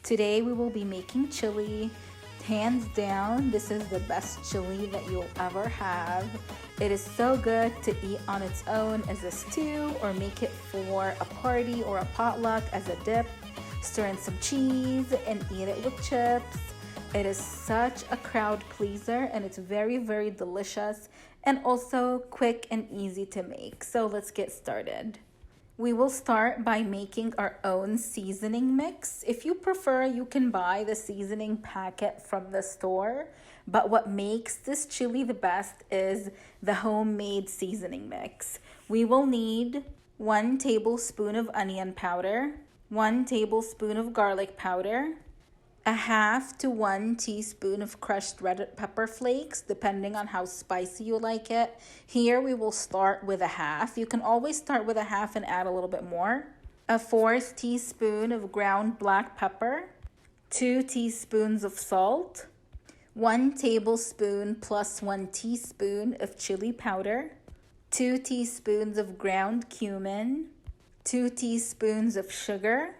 Today we will be making chili. Hands down, this is the best chili that you'll ever have. It is so good to eat on its own as a stew or make it for a party or a potluck as a dip. Stir in some cheese and eat it with chips. It is such a crowd pleaser and it's very, very delicious and also quick and easy to make. So let's get started. We will start by making our own seasoning mix. If you prefer, you can buy the seasoning packet from the store, but what makes this chili the best is the homemade seasoning mix. We will need 1 tablespoon of onion powder, 1 tablespoon of garlic powder, 1/2 to 1 teaspoon of crushed red pepper flakes, depending on how spicy you like it. Here we will start with 1/2. You can always start with 1/2 and add a little bit more. 1/4 teaspoon of ground black pepper, 2 teaspoons of salt, 1 tablespoon plus 1 teaspoon of chili powder, 2 teaspoons of ground cumin, 2 teaspoons of sugar,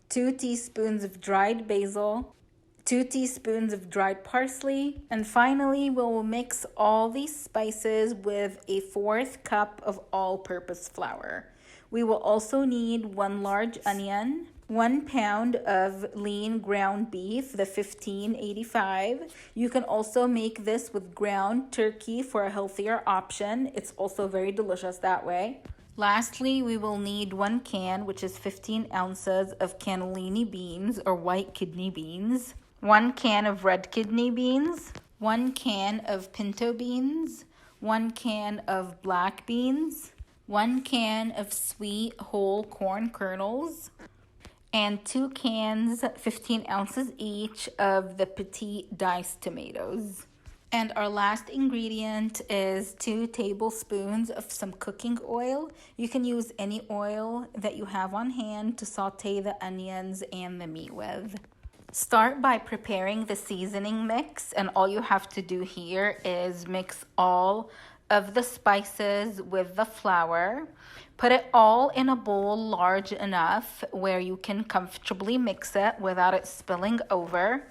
2 teaspoons of dried basil, 2 teaspoons of dried parsley, and finally we will mix all these spices with 1/4 cup of all-purpose flour. We will also need 1 large onion, 1 pound of lean ground beef, the 1585. You can also make this with ground turkey for a healthier option. It's also very delicious that way. Lastly, we will need 1 can, which is 15 ounces of cannellini beans or white kidney beans, 1 can of red kidney beans, 1 can of pinto beans, 1 can of black beans, 1 can of sweet whole corn kernels, and 2 cans, 15 ounces each, of the petitie diced tomatoes. And our last ingredient is 2 tablespoons of some cooking oil. You can use any oil that you have on hand to saute the onions and the meat with. Start by preparing the seasoning mix, and all you have to do here is mix all of the spices with the flour. Put it all in a bowl large enough where you can comfortably mix it without it spilling over.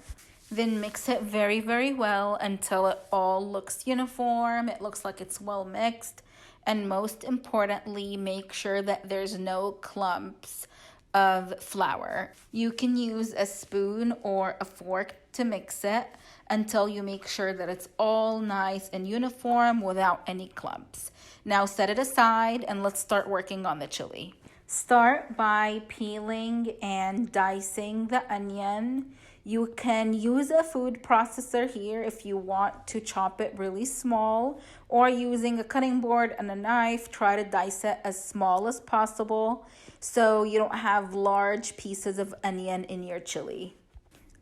Then mix it very, very well until it all looks uniform. It looks like it's well mixed. And most importantly, make sure that there's no clumps of flour. You can use a spoon or a fork to mix it until you make sure that it's all nice and uniform without any clumps. Now set it aside and let's start working on the chili. Start by peeling and dicing the onion. You can use a food processor here if you want to chop it really small, or using a cutting board and a knife, try to dice it as small as possible so you don't have large pieces of onion in your chili.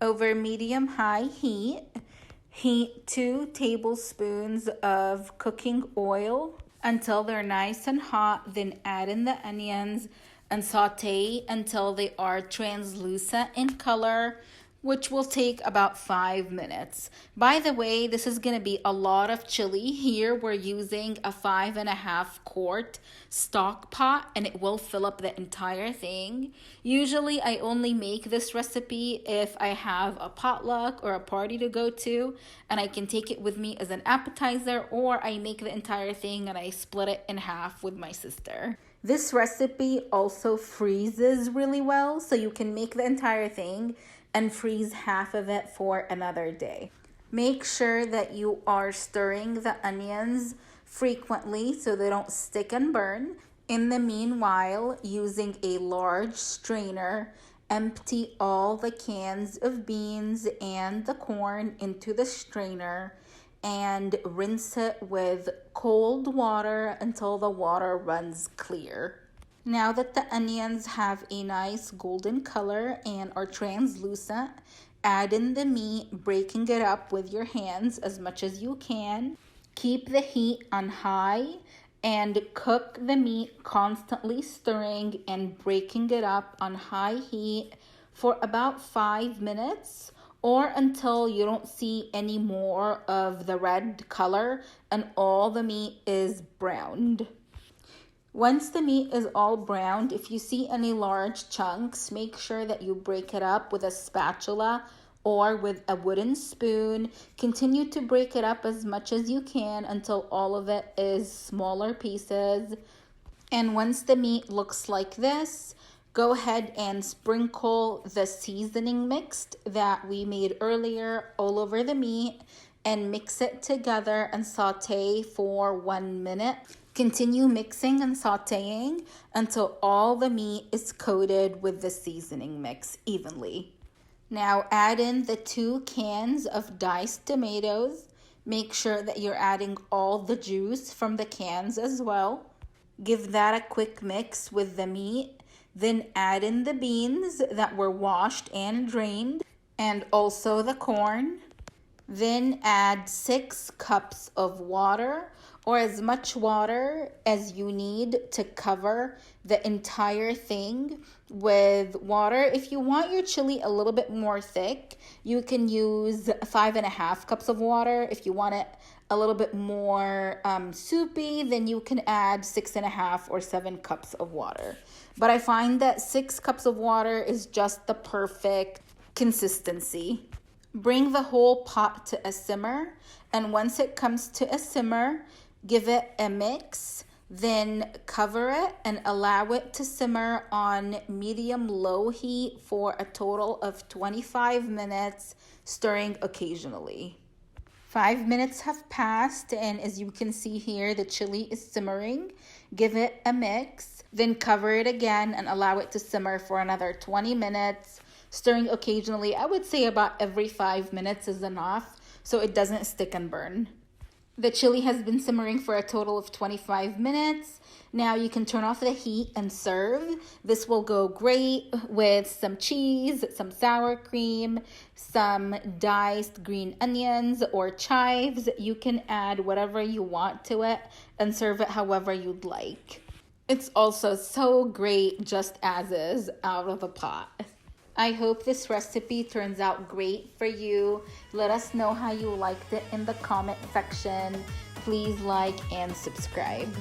Over medium-high heat, heat 2 tablespoons of cooking oil until they're nice and hot, then add in the onions and saute until they are translucent in color, which will take about 5 minutes. By the way, this is going to be a lot of chili. Here we're using a 5.5 quart stock pot and it will fill up the entire thing. Usually I only make this recipe if I have a potluck or a party to go to and I can take it with me as an appetizer, or I make the entire thing and I split it in half with my sister. This recipe also freezes really well, so you can make the entire thing and freeze half of it for another day. Make sure that you are stirring the onions frequently so they don't stick and burn. In the meanwhile, using a large strainer, empty all the cans of beans and the corn into the strainer and rinse it with cold water until the water runs clear. Now that the onions have a nice golden color and are translucent, add in the meat, breaking it up with your hands as much as you can. Keep the heat on high and cook the meat, constantly stirring and breaking it up on high heat for about 5 minutes, or until you don't see any more of the red color and all the meat is browned. Once the meat is all browned, if you see any large chunks, make sure that you break it up with a spatula or with a wooden spoon. Continue to break it up as much as you can until all of it is smaller pieces. And once the meat looks like this, go ahead and sprinkle the seasoning mix that we made earlier all over the meat and mix it together and saute for 1 minute. Continue mixing and sauteing until all the meat is coated with the seasoning mix evenly. Now add in the 2 cans of diced tomatoes. Make sure that you're adding all the juice from the cans as well. Give that a quick mix with the meat. Then add in the beans that were washed and drained, and also the corn. Then add 6 cups of water, or as much water as you need to cover the entire thing with water. If you want your chili a little bit more thick, you can use 5.5 cups of water. If you want it a little bit more soupy, then you can add 6.5 or 7 cups of water. But I find that 6 cups of water is just the perfect consistency. Bring the whole pot to a simmer, and once it comes to a simmer, give it a mix, then cover it and allow it to simmer on medium-low heat for a total of 25 minutes, stirring occasionally. 5 minutes have passed, and as you can see here, the chili is simmering. Give it a mix, then cover it again and allow it to simmer for another 20 minutes, stirring occasionally. I would say about every 5 minutes is enough so it doesn't stick and burn. The chili has been simmering for a total of 25 minutes. Now you can turn off the heat and serve. This will go great with some cheese, some sour cream, some diced green onions or chives. You can add whatever you want to it and serve it however you'd like. It's also so great just as is out of the pot. I hope this recipe turns out great for you. Let us know how you liked it in the comment section. Please like and subscribe.